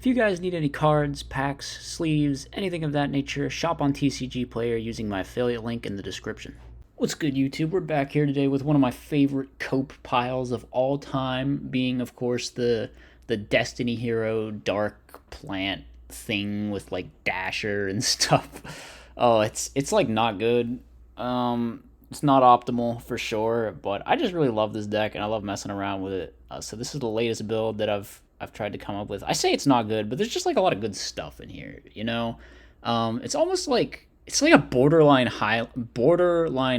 If you guys need any cards, packs, sleeves, anything of that nature, shop on TCG Player using my affiliate link in the description. What's good, YouTube? We're back here today with one of my favorite cope piles of all time, being, of course, the Destiny Hero Dark Plant thing with like Dasher and stuff. Oh, it's like not good. It's not optimal for sure, but I just really love this deck and I love messing around with it. So this is the latest build that I've tried to come up with. I say it's not good, but there's just like a lot of good stuff in here. It's almost like it's like a borderline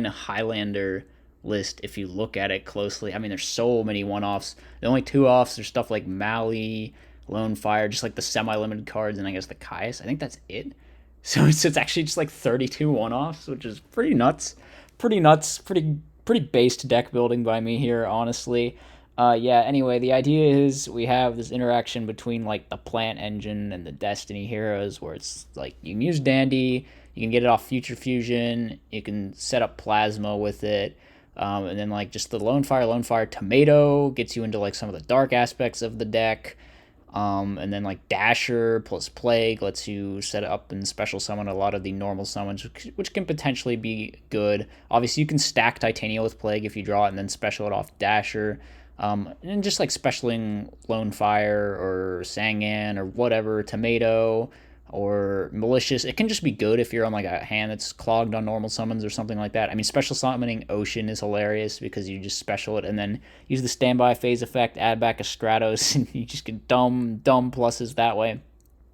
Highlander list if you look at it closely. I mean, there's so many one-offs. The only two offs there's stuff like Mali, Lone Fire, just like the semi-limited cards, and I guess the Caius. I think that's it. So it's actually just like 32 one-offs, which is pretty nuts. Pretty nuts. Pretty based deck building by me here, honestly. Yeah, anyway, the idea is we have this interaction between like the plant engine and the Destiny heroes where it's like you can use Dandy, you can get it off Future Fusion, you can set up Plasma with it, and then like just the Lone Fire Tomato gets you into like some of the dark aspects of the deck. And then like Dasher plus Plague lets you set up and special summon a lot of the normal summons, which can potentially be good. Obviously, you can stack Titania with Plague if you draw it and then special it off Dasher. And just like specialing Lone Fire or Sangan or whatever, Tomato or Malicious. It can just be good if you're on like a hand that's clogged on normal summons or something like that. I mean, special summoning Ocean is hilarious because you just special it and then use the standby phase effect, add back a Stratos, and you just get dumb pluses that way.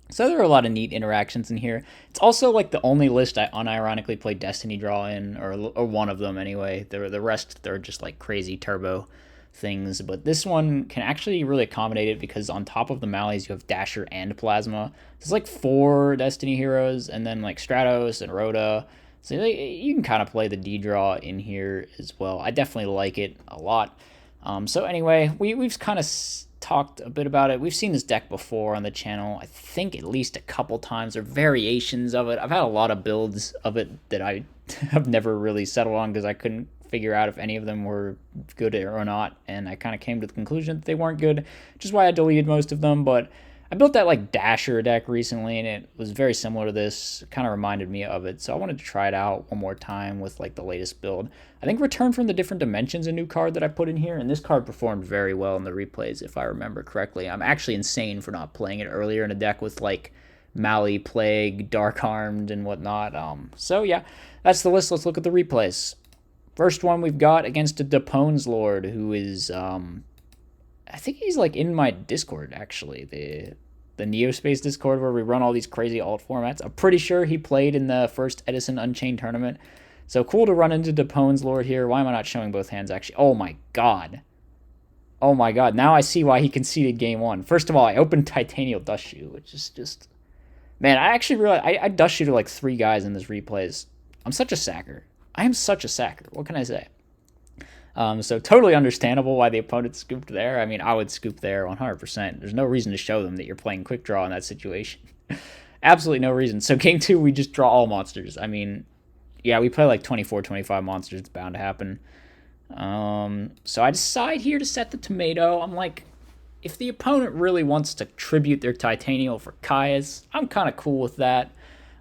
So there are a lot of neat interactions in here. It's also like the only list I unironically play Destiny Draw in, or one of them anyway. The rest, they're just like crazy turbo things, but this one can actually really accommodate it because on top of the Mallies you have Dasher and Plasma. There's like 4 Destiny heroes and then like Stratos and Rhoda, so you can kind of play the D draw in here as well. I definitely like it a lot. So anyway, we've kind of talked a bit about it. We've seen this deck before on the channel, I think at least a couple times, or variations of it. I've had a lot of builds of it that I have never really settled on because I couldn't figure out if any of them were good or not, and I kind of came to the conclusion that they weren't good, which is why I deleted most of them. But I built that like Dasher deck recently, and it was very similar to this. It kind of reminded me of it, so I wanted to try it out one more time with like the latest build. I think Return from the Different Dimensions, a new card that I put in here, and this card performed very well in the replays if I remember correctly. I'm actually insane for not playing it earlier in a deck with like Mali, Plague, Dark Armed, and whatnot. So yeah, that's the list. Let's look at the replays. First one we've got against a Depone's Lord, who is, I think he's like in my Discord, actually, the Neospace Discord where we run all these crazy alt formats. I'm pretty sure he played in the first Edison Unchained tournament. So cool to run into Depone's Lord here. Why am I not showing both hands, actually? Oh my god. Oh my god. Now I see why he conceded game 1. First of all, I opened Titanial Dust Shoe, which is just... Man, I actually realized I Dust Shoe to like 3 guys in this replays. I'm such a sacker. I am such a sacker. What can I say? So totally understandable why the opponent scooped there. I mean, I would scoop there 100%. There's no reason to show them that you're playing quick draw in that situation. Absolutely no reason. So game 2, we just draw all monsters. I mean, yeah, we play like 24, 25 monsters. It's bound to happen. So I decide here to set the Tomato. I'm like, if the opponent really wants to tribute their Titanial for Caius, I'm kind of cool with that.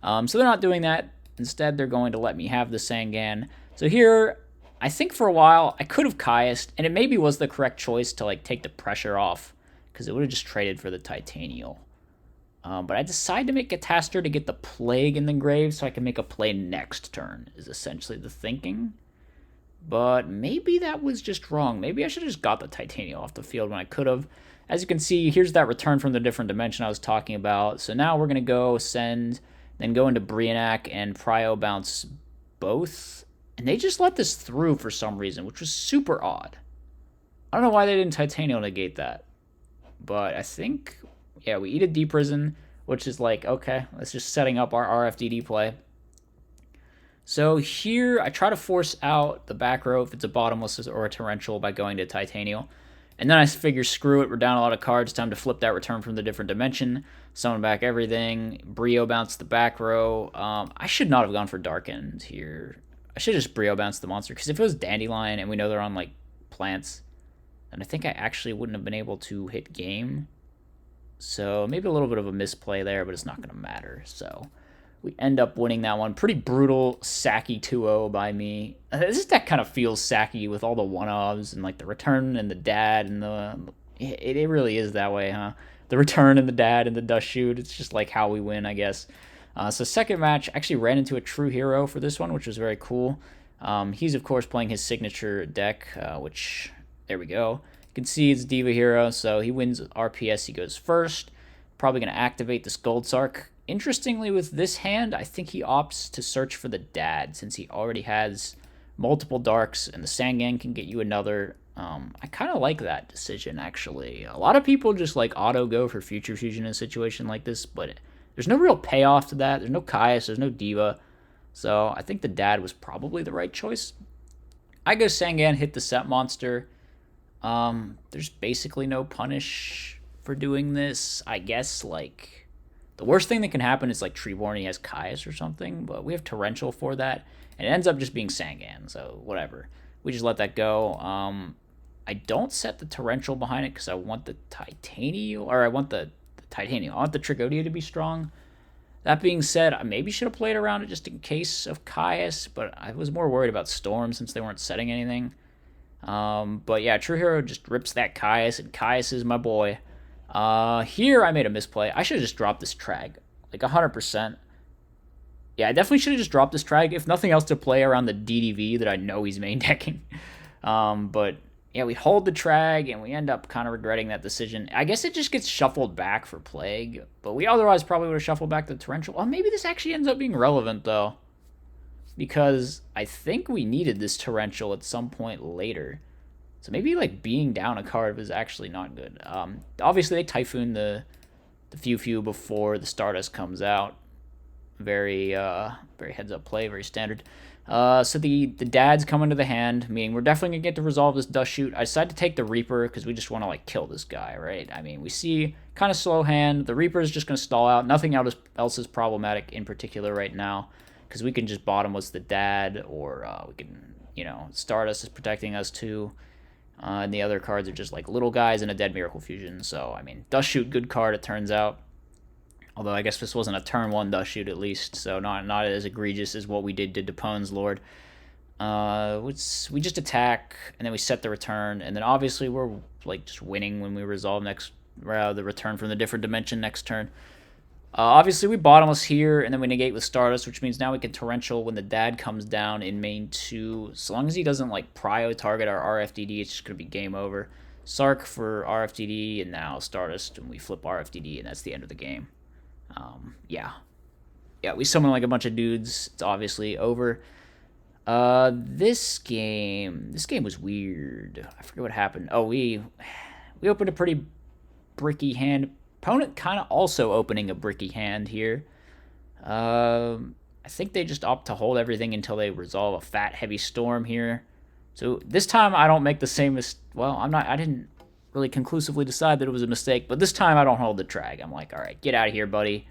So they're not doing that. Instead, they're going to let me have the Sangan. So here, I think for a while, I could have Caiused, and it maybe was the correct choice to like take the pressure off, because it would have just traded for the Titanial. But I decided to make Catastor to get the Plague in the grave so I can make a play next turn, is essentially the thinking. But maybe that was just wrong. Maybe I should have just got the Titanial off the field when I could have. As you can see, here's that Return from the Different Dimension I was talking about. So now we're going to go send... Then go into Brionac and Prio bounce both. And they just let this through for some reason, which was super odd. I don't know why they didn't Titanial negate that. But I think, yeah, we eat a Deep Prison, which is like, okay, let's just setting up our RFDD play. So here, I try to force out the back row if it's a bottomless or a torrential by going to Titanial. And then I figure, screw it, we're down a lot of cards, time to flip that Return from the Different Dimension, summon back everything, Brio bounce the back row. I should not have gone for Dark End here. I should just Brio bounce the monster, because if it was Dandelion and we know they're on, like, plants, then I think I actually wouldn't have been able to hit game. So maybe a little bit of a misplay there, but it's not going to matter. So we end up winning that one. Pretty brutal, sacky 2-0 by me. This deck kind of feels sacky with all the one-offs and like the return and the dad and the... It really is that way, huh? The return and the dad and the dust shoot. It's just like how we win, I guess. So second match, actually ran into a true hero for this one, which was very cool. He's, of course, playing his signature deck, which... There we go. You can see it's Diva Hero, so he wins RPS. He goes first. Probably going to activate this Gold Sark. Interestingly, with this hand, I think he opts to search for the dad since he already has multiple darks, and the Sangan can get you another. I kind of like that decision, actually. A lot of people just like auto go for Future Fusion in a situation like this, but there's no real payoff to that. There's no Caius, there's no Diva, so I think the dad was probably the right choice. I go Sangan, hit the set monster. There's basically no punish for doing this. I guess, like, the worst thing that can happen is, like, Treeborn, he has Caius or something, but we have Torrential for that, and it ends up just being Sangan, so whatever. We just let that go. I don't set the Torrential behind it because I want the Titanium, or I want the Titanium. I want the Trigodia to be strong. That being said, I maybe should have played around it just in case of Caius, but I was more worried about Storm since they weren't setting anything. But yeah, True Hero just rips that Caius, and Caius is my boy. Here I made a misplay. I should have just dropped this Trag, like 100%. Yeah, I definitely should have just dropped this Trag, if nothing else to play around the DDV that I know he's main decking. But yeah, we hold the Trag, and we end up kind of regretting that decision. I guess it just gets shuffled back for Plague, but we otherwise probably would have shuffled back the Torrential. Well, maybe this actually ends up being relevant, though, because I think we needed this Torrential at some point later. So maybe, like, being down a card was actually not good. Obviously, they Typhoon the Few before the Stardust comes out. Very heads-up play, very standard. So the dad's coming to the hand, meaning we're definitely going to get to resolve this Dust Shoot. I decided to take the Reaper because we just want to, like, kill this guy, right? I mean, we see kind of slow hand. The Reaper is just going to stall out. Nothing else is problematic in particular right now, because we can just bottom what's the dad, or we can, Stardust is protecting us too. And the other cards are just like little guys and a dead Miracle Fusion. So, I mean, Dust Shoot, good card, it turns out. Although I guess this wasn't a turn 1 Dust Shoot at least, so not as egregious as what we did to Depone's Lord. We just attack, and then we set the return, and then obviously we're like just winning when we resolve the return from the different dimension next turn. Obviously, we bottomless here, and then we negate with Stardust, which means now we can Torrential when the dad comes down in main 2. So long as he doesn't, like, prio target our RFDD, it's just going to be game over. Sark for RFDD, and now Stardust, and we flip RFDD, and that's the end of the game. Yeah, we summon, like, a bunch of dudes. It's obviously over. This game was weird. I forget what happened. Oh, we opened a pretty bricky hand. Opponent kind of also opening a bricky hand here. I think they just opt to hold everything until they resolve a fat heavy storm here. So this time I don't make the same I didn't really conclusively decide that it was a mistake, but this time I don't hold the Trag. I'm like, all right, get out of here, buddy.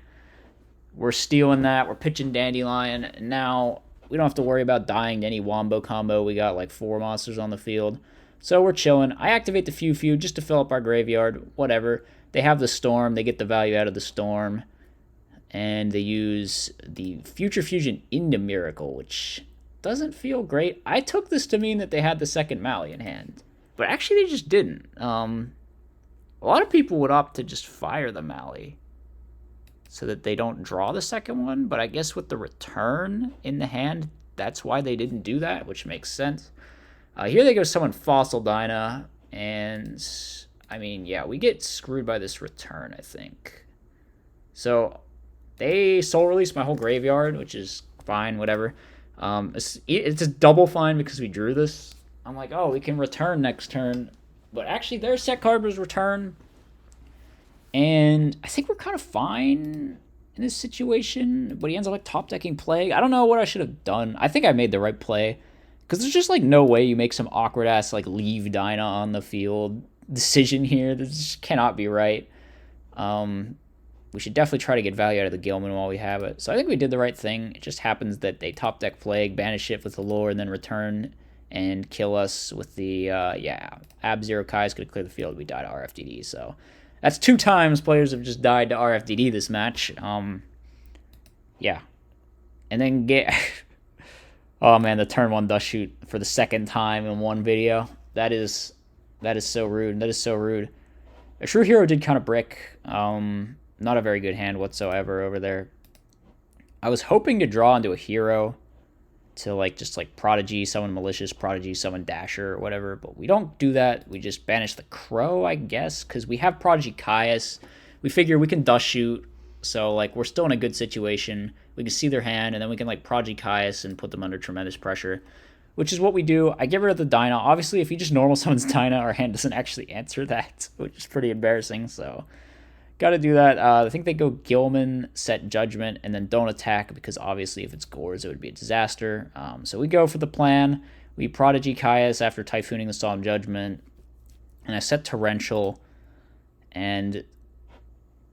We're stealing that. We're pitching Dandelion. And now we don't have to worry about dying to any Wombo combo. We got like 4 monsters on the field. So we're chilling. I activate the Few just to fill up our graveyard. Whatever. They have the Storm. They get the value out of the Storm. And they use the Future Fusion into Miracle, which doesn't feel great. I took this to mean that they had the second Mally in hand. But actually they just didn't. A lot of people would opt to just fire the Mally so that they don't draw the second one. But I guess with the return in the hand, that's why they didn't do that, which makes sense. Here they go summon Fossil Dyna. And, I mean, yeah, we get screwed by this return, I think. So they soul release my whole graveyard, which is fine, whatever. It's a double fine because we drew this. I'm like, oh, we can return next turn. But actually, their set card was return. And I think we're kind of fine in this situation. But he ends up like top decking Plague. I don't know what I should have done. I think I made the right play. Because there's just like no way you make some awkward ass like leave Dyna on the field decision here. This just cannot be right. We should definitely try to get value out of the Gilman while we have it. So I think we did the right thing. It just happens that they top deck Plague, banish it with the lore, and then return and kill us with the, Ab Zero Kai is going to clear the field. We died to RFDD, so That's 2 times players have just died to RFDD this match. Yeah. And then get... Oh, man, the turn 1 dust shoot for the second time in one video. That is so rude. That is so rude. A True Hero did kind of brick. Not a very good hand whatsoever over there. I was hoping to draw into a hero to like just like Prodigy, summon Malicious, Prodigy, summon Dasher, or whatever, but we don't do that. We just banish the Crow, I guess, because we have Prodigy Caius. We figure we can dust shoot, so like we're still in a good situation. We can see their hand, and then we can like Prodigy Caius and put them under tremendous pressure, which is what we do. I get rid of the Dyna. Obviously, if he just normal summons Dyna, our hand doesn't actually answer that, which is pretty embarrassing, so... Got to do that. I think they go Gilman, set Judgment, and then don't attack because obviously if it's Gores, it would be a disaster. So we go for the plan. We Prodigy Caius after Typhooning the Solemn Judgment. And I set Torrential. And did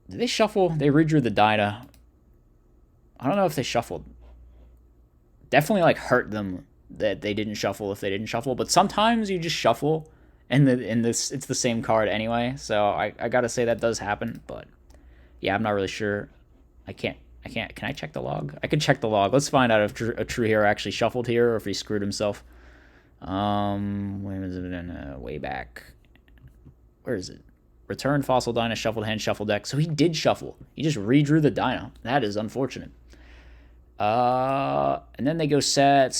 they shuffle? They redrew the Dyna. I don't know if they shuffled. Definitely like hurt them that they didn't shuffle if they didn't shuffle. But sometimes you just shuffle. And it's the same card anyway, so I gotta say that does happen, but yeah, I'm not really sure. Can I check the log? I can check the log. Let's find out if a True Hero actually shuffled here or if he screwed himself. Way back. Where is it? Return Fossil Dyna, shuffled hand, shuffle deck. So he did shuffle. He just redrew the Dyna. That is unfortunate. And then they go set.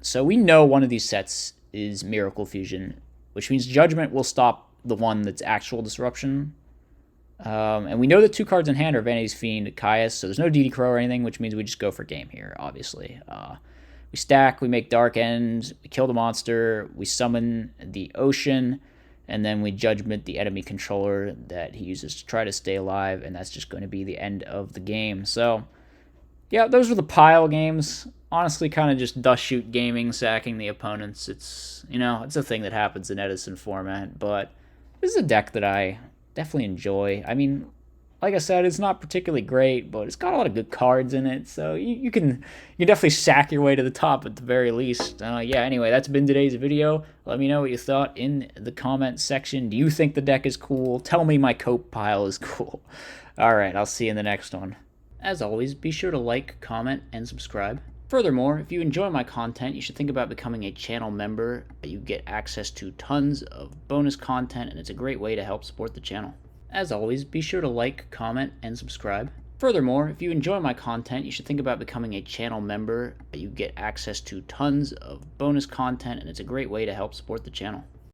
So we know one of these sets is Miracle Fusion, which means Judgment will stop the one that's actual Disruption. And we know that 2 cards in hand are Vanity's Fiend, Caius, so there's no DD Crow or anything, which means we just go for game here, obviously. We stack, we make Dark End, we kill the monster, we summon the Ocean, and then we Judgment the enemy controller that he uses to try to stay alive, and that's just going to be the end of the game. So, yeah, those were the pile games. Honestly, kind of just dust shoot gaming, sacking the opponents. It's, it's a thing that happens in Edison Format, but this is a deck that I definitely enjoy. I mean, like I said, it's not particularly great, but it's got a lot of good cards in it, so you can definitely sack your way to the top at the very least. Yeah, anyway, that's been today's video. Let me know what you thought in the comment section. Do you think the deck is cool? Tell me my cope pile is cool. Alright, I'll see you in the next one. As always, be sure to like, comment, and subscribe. Furthermore, if you enjoy my content, you should think about becoming a channel member. You get access to tons of bonus content, and it's a great way to help support the channel. As always, be sure to like, comment, and subscribe. Furthermore, if you enjoy my content, you should think about becoming a channel member. You get access to tons of bonus content, and it's a great way to help support the channel.